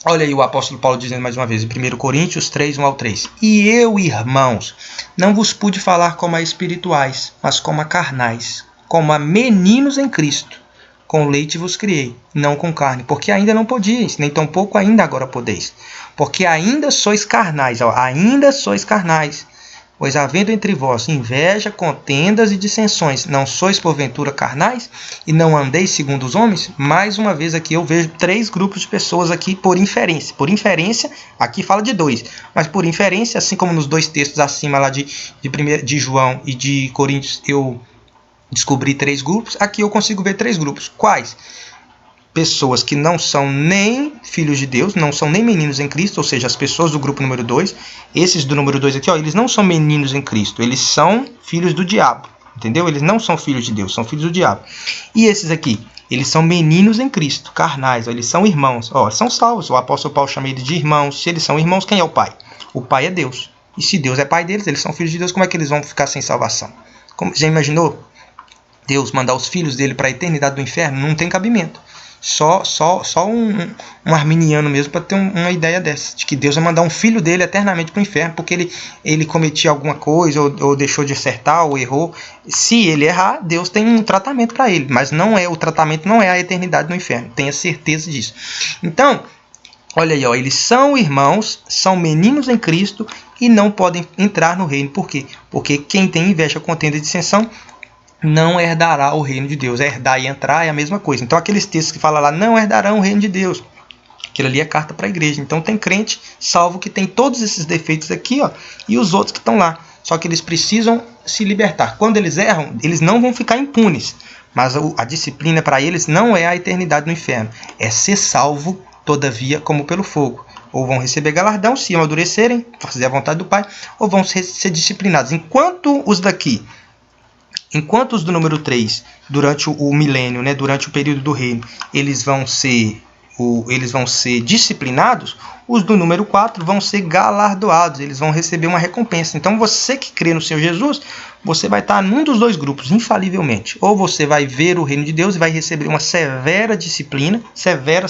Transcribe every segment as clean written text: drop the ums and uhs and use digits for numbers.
Olha aí o apóstolo Paulo dizendo mais uma vez, em 1 Coríntios 3, 1 ao 3. E eu, irmãos, não vos pude falar como a espirituais, mas como a carnais, como a meninos em Cristo. Com leite vos criei, não com carne, porque ainda não podíeis, nem tampouco ainda agora podeis. Porque ainda sois carnais, ainda sois carnais. Pois havendo entre vós inveja, contendas e dissensões, não sois porventura carnais e não andeis segundo os homens? Mais uma vez aqui eu vejo 3 grupos de pessoas aqui por inferência. Por inferência, aqui fala de 2, mas por inferência, assim como nos 2 textos acima lá de João e de Coríntios eu descobri 3 grupos, aqui eu consigo ver 3 grupos. Quais? Pessoas que não são nem filhos de Deus, não são nem meninos em Cristo, ou seja, as pessoas do grupo número 2, esses do número 2 aqui, eles não são meninos em Cristo, eles são filhos do diabo, entendeu? Eles não são filhos de Deus, são filhos do diabo. E esses aqui, eles são meninos em Cristo, carnais, eles são irmãos, são salvos, o apóstolo Paulo chama eles de irmãos. Se eles são irmãos, quem é o pai? O pai é Deus. E se Deus é pai deles, eles são filhos de Deus, como é que eles vão ficar sem salvação? Já imaginou? Deus mandar os filhos dele para a eternidade do inferno? Não tem cabimento. Só um arminiano mesmo para ter uma ideia dessa, de que Deus vai mandar um filho dele eternamente para o inferno porque ele cometia alguma coisa ou deixou de acertar ou errou. Se ele errar, Deus tem um tratamento para ele, mas o tratamento não é a eternidade no inferno, tenha certeza disso. Então, olha aí, eles são irmãos, são meninos em Cristo e não podem entrar no reino. Por quê? Porque quem tem inveja, contenda e dissensão não herdará o reino de Deus. Herdar e entrar é a mesma coisa. Então aqueles textos que falam lá, não herdarão o reino de Deus, aquilo ali é carta para a igreja. Então tem crente salvo que tem todos esses defeitos aqui, e os outros que estão lá. Só que eles precisam se libertar. Quando eles erram, eles não vão ficar impunes. Mas a disciplina para eles não é a eternidade no inferno. É ser salvo, todavia, como pelo fogo. Ou vão receber galardão se amadurecerem, fazer a vontade do Pai, ou vão ser disciplinados. Enquanto os do número 3, durante o milênio, durante o período do reino, eles vão ser disciplinados, os do número 4 vão ser galardoados, eles vão receber uma recompensa. Então você que crê no Senhor Jesus, você vai estar num dos 2 grupos, infalivelmente. Ou você vai ver o reino de Deus e vai receber uma severa disciplina, severa,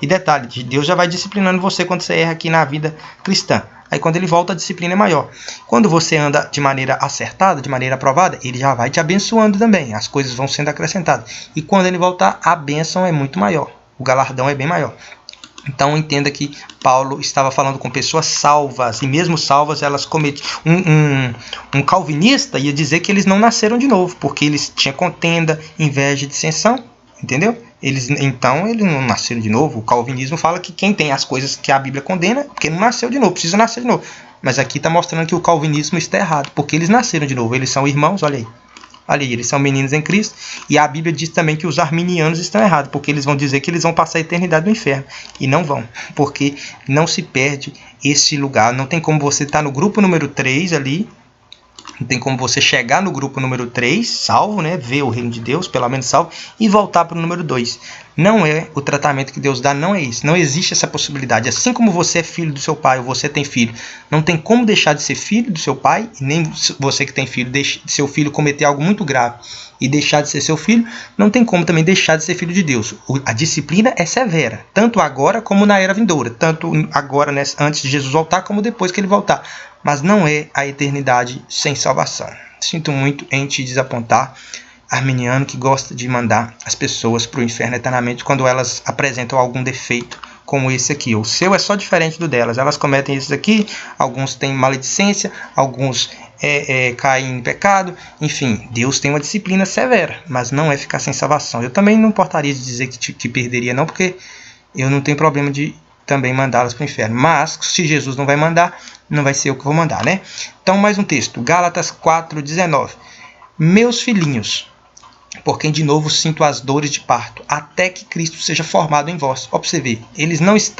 e detalhe, Deus já vai disciplinando você quando você erra aqui na vida cristã. Aí quando ele volta, a disciplina é maior. Quando você anda de maneira acertada, de maneira aprovada, ele já vai te abençoando também. As coisas vão sendo acrescentadas. E quando ele voltar, a bênção é muito maior. O galardão é bem maior. Então entenda que Paulo estava falando com pessoas salvas. E mesmo salvas, elas cometiam... Um calvinista ia dizer que eles não nasceram de novo. Porque eles tinham contenda, inveja e dissensão. Entendeu? Eles não nasceram de novo. O calvinismo fala que quem tem as coisas que a Bíblia condena, porque não nasceu de novo, precisa nascer de novo. Mas aqui está mostrando que o calvinismo está errado, porque eles nasceram de novo. Eles são irmãos, olha aí, eles são meninos em Cristo. E a Bíblia diz também que os arminianos estão errados, porque eles vão dizer que eles vão passar a eternidade no inferno. E não vão, porque não se perde esse lugar. Não tem como você estar no grupo número 3 ali, não tem como você chegar no grupo número 3, salvo, ver o reino de Deus, pelo menos salvo, e voltar para o número 2. Não é o tratamento que Deus dá, não é isso. Não existe essa possibilidade. Assim como você é filho do seu pai, ou você tem filho, não tem como deixar de ser filho do seu pai, e nem você que tem filho, seu filho cometer algo muito grave e deixar de ser seu filho, não tem como também deixar de ser filho de Deus. A disciplina é severa, tanto agora como na era vindoura, tanto agora, antes de Jesus voltar, como depois que ele voltar. Mas não é a eternidade sem salvação. Sinto muito em te desapontar, arminiano que gosta de mandar as pessoas para o inferno eternamente quando elas apresentam algum defeito como esse aqui. O seu é só diferente do delas. Elas cometem esses aqui, alguns têm maledicência, alguns caem em pecado. Enfim, Deus tem uma disciplina severa, mas não é ficar sem salvação. Eu também não importaria de dizer que perderia não, porque eu não tenho problema de também mandá-las para o inferno. Mas, se Jesus não vai mandar, não vai ser eu que vou mandar, Então, mais um texto. Gálatas 4:19. Meus filhinhos, por quem de novo sinto as dores de parto, até que Cristo seja formado em vós. Olha para você ver.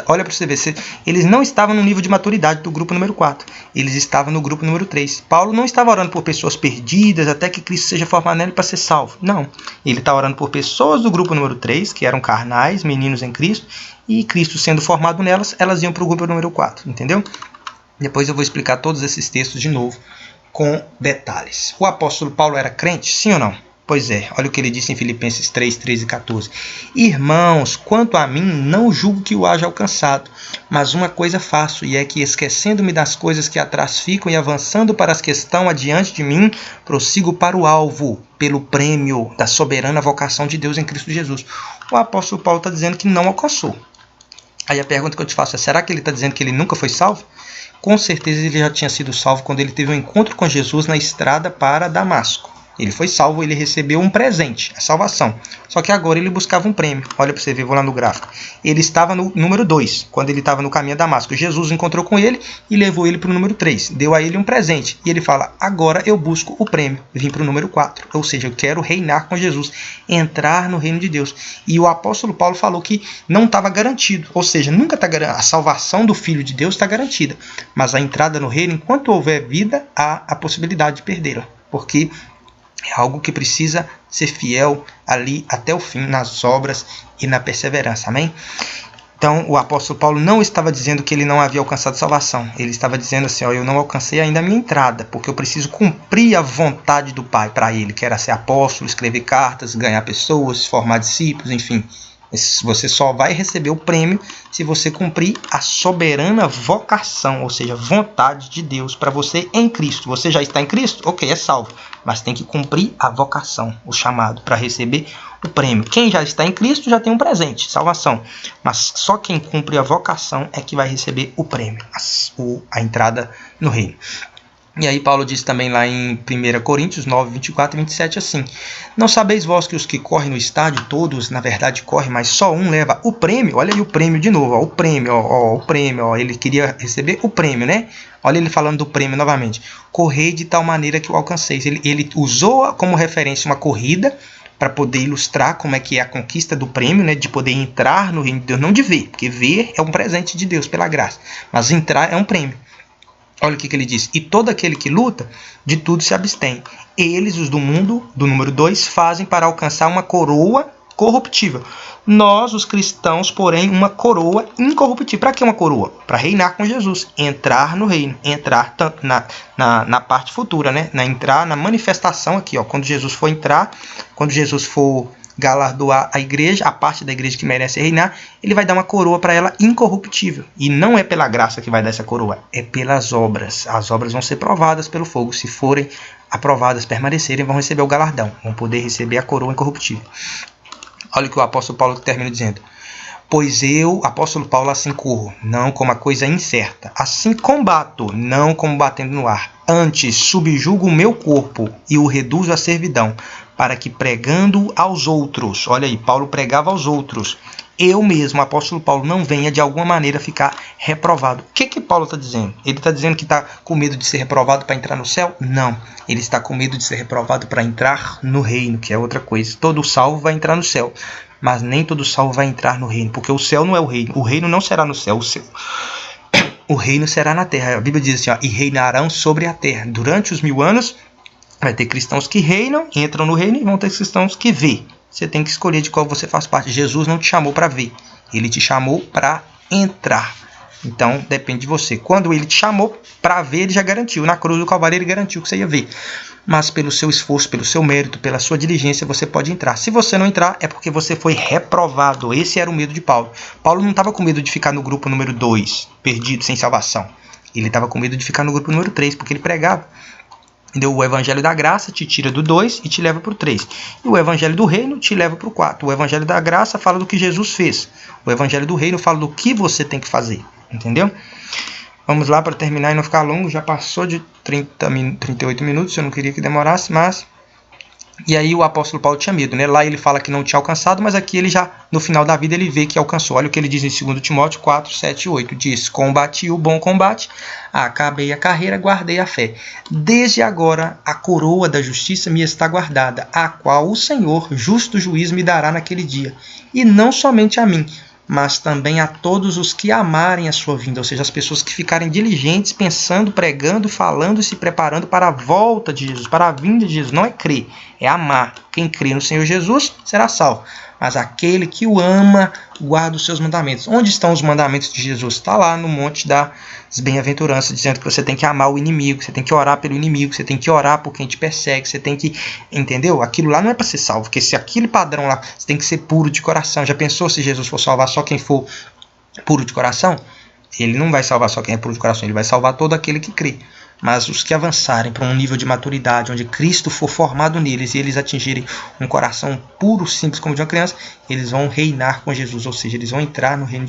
Olha para você ver. Eles não estavam no nível de maturidade do grupo número 4. Eles estavam no grupo número 3. Paulo não estava orando por pessoas perdidas até que Cristo seja formado nele para ser salvo. Não. Ele está orando por pessoas do grupo número 3, que eram carnais, meninos em Cristo, e Cristo sendo formado nelas, elas iam para o grupo número 4. Entendeu? Depois eu vou explicar todos esses textos de novo com detalhes. O apóstolo Paulo era crente? Sim ou não? Pois é, olha o que ele disse em Filipenses 3, 13 e 14. Irmãos, quanto a mim, não julgo que o haja alcançado, mas uma coisa faço, e é que, esquecendo-me das coisas que atrás ficam e avançando para as que estão adiante de mim, prossigo para o alvo, pelo prêmio da soberana vocação de Deus em Cristo Jesus. O apóstolo Paulo está dizendo que não alcançou. Aí a pergunta que eu te faço é, será que ele está dizendo que ele nunca foi salvo? Com certeza ele já tinha sido salvo quando ele teve um encontro com Jesus na estrada para Damasco. Ele foi salvo, ele recebeu um presente, a salvação. Só que agora ele buscava um prêmio. Olha para você ver, vou lá no gráfico. Ele estava no número 2, quando ele estava no caminho a Damasco. Jesus encontrou com ele e levou ele para o número 3. Deu a ele um presente. E ele fala, agora eu busco o prêmio. Vim para o número 4. Ou seja, eu quero reinar com Jesus, entrar no reino de Deus. E o apóstolo Paulo falou que não estava garantido. Ou seja, nunca está garantido. A salvação do Filho de Deus está garantida. Mas a entrada no reino, enquanto houver vida, há a possibilidade de perdê-la. Porque é algo que precisa ser fiel ali até o fim, nas obras e na perseverança. Amém? Então, o apóstolo Paulo não estava dizendo que ele não havia alcançado salvação. Ele estava dizendo assim, ó, eu não alcancei ainda a minha entrada, porque eu preciso cumprir a vontade do Pai para ele, que era ser apóstolo, escrever cartas, ganhar pessoas, formar discípulos, enfim. Você só vai receber o prêmio se você cumprir a soberana vocação, ou seja, vontade de Deus para você em Cristo. Você já está em Cristo? Ok, é salvo. Mas tem que cumprir a vocação, o chamado, para receber o prêmio. Quem já está em Cristo já tem um presente, salvação. Mas só quem cumpre a vocação é que vai receber o prêmio, a entrada no reino. E aí Paulo diz também lá em 1 Coríntios 9, 24 e 27 assim, não sabeis vós que os que correm no estádio, todos na verdade correm, mas só um leva o prêmio? Olha aí o prêmio de novo, ó, o prêmio, ele queria receber o prêmio, né? Olha ele falando do prêmio novamente, correi de tal maneira que o alcanceis. Ele usou como referência uma corrida, para poder ilustrar como é que é a conquista do prêmio, né, de poder entrar no reino de Deus, não de ver, porque ver é um presente de Deus pela graça, mas entrar é um prêmio. Olha o que ele diz. E todo aquele que luta, de tudo se abstém. Eles, os do mundo, do número 2, fazem para alcançar uma coroa corruptível. Nós, os cristãos, porém, uma coroa incorruptível. Para que uma coroa? Para reinar com Jesus. Entrar no reino. Entrar na parte futura, né? Entrar na manifestação aqui, ó. Quando Jesus for entrar, quando Jesus for galardoar a igreja, a parte da igreja que merece reinar, ele vai dar uma coroa para ela incorruptível. E não é pela graça que vai dar essa coroa, é pelas obras. As obras vão ser provadas pelo fogo. Se forem aprovadas, permanecerem, vão receber o galardão, vão poder receber a coroa incorruptível. Olha o que o apóstolo Paulo termina dizendo. Pois eu, apóstolo Paulo, assim corro, não como a coisa incerta. Assim combato, não como batendo no ar. Antes subjugo o meu corpo e o reduzo à servidão, para que pregando aos outros, olha aí, Paulo pregava aos outros, eu mesmo, apóstolo Paulo, não venha de alguma maneira ficar reprovado. O que Paulo está dizendo? Ele está dizendo que está com medo de ser reprovado para entrar no céu? Não, ele está com medo de ser reprovado para entrar no reino, que é outra coisa. Todo salvo vai entrar no céu, mas nem todo salvo vai entrar no reino, porque o céu não é o reino não será no céu, o reino será na terra. A Bíblia diz assim, ó, e reinarão sobre a terra. Durante os 1000 anos, vai ter cristãos que reinam, entram no reino, e vão ter cristãos que vê. Você tem que escolher de qual você faz parte. Jesus não te chamou para ver, ele te chamou para entrar. Então, depende de você. Quando ele te chamou para ver, ele já garantiu. Na cruz do Calvário, ele garantiu que você ia ver. Mas pelo seu esforço, pelo seu mérito, pela sua diligência, você pode entrar. Se você não entrar, é porque você foi reprovado. Esse era o medo de Paulo. Paulo não estava com medo de ficar no grupo número 2, perdido, sem salvação. Ele estava com medo de ficar no grupo número 3, porque ele pregava. O evangelho da graça te tira do 2 e te leva para o 3. E o evangelho do reino te leva para o 4. O evangelho da graça fala do que Jesus fez. O evangelho do reino fala do que você tem que fazer. Entendeu? Vamos lá para terminar e não ficar longo. Já passou de 38 minutos. Eu não queria que demorasse, mas... E aí o apóstolo Paulo tinha medo, né? Lá ele fala que não tinha alcançado, mas aqui ele já, no final da vida, ele vê que alcançou. Olha o que ele diz em 2 Timóteo 4, 7 e 8. Diz, combati o bom combate, acabei a carreira, guardei a fé. Desde agora a coroa da justiça me está guardada, a qual o Senhor, justo juiz, me dará naquele dia. E não somente a mim, mas também a todos os que amarem a sua vinda, ou seja, as pessoas que ficarem diligentes, pensando, pregando, falando e se preparando para a volta de Jesus, para a vinda de Jesus. Não é crer, é amar. Quem crê no Senhor Jesus será salvo. Mas aquele que o ama, guarda os seus mandamentos. Onde estão os mandamentos de Jesus? Está lá no monte das bem-aventuranças, dizendo que você tem que amar o inimigo, você tem que orar pelo inimigo, você tem que orar por quem te persegue, você tem que... Entendeu? Aquilo lá não é para ser salvo, porque se aquele padrão lá, você tem que ser puro de coração. Já pensou se Jesus for salvar só quem for puro de coração? Ele não vai salvar só quem é puro de coração, ele vai salvar todo aquele que crê. Mas os que avançarem para um nível de maturidade, onde Cristo for formado neles e eles atingirem um coração puro, simples como de uma criança, eles vão reinar com Jesus, ou seja, eles vão entrar no reino de Deus.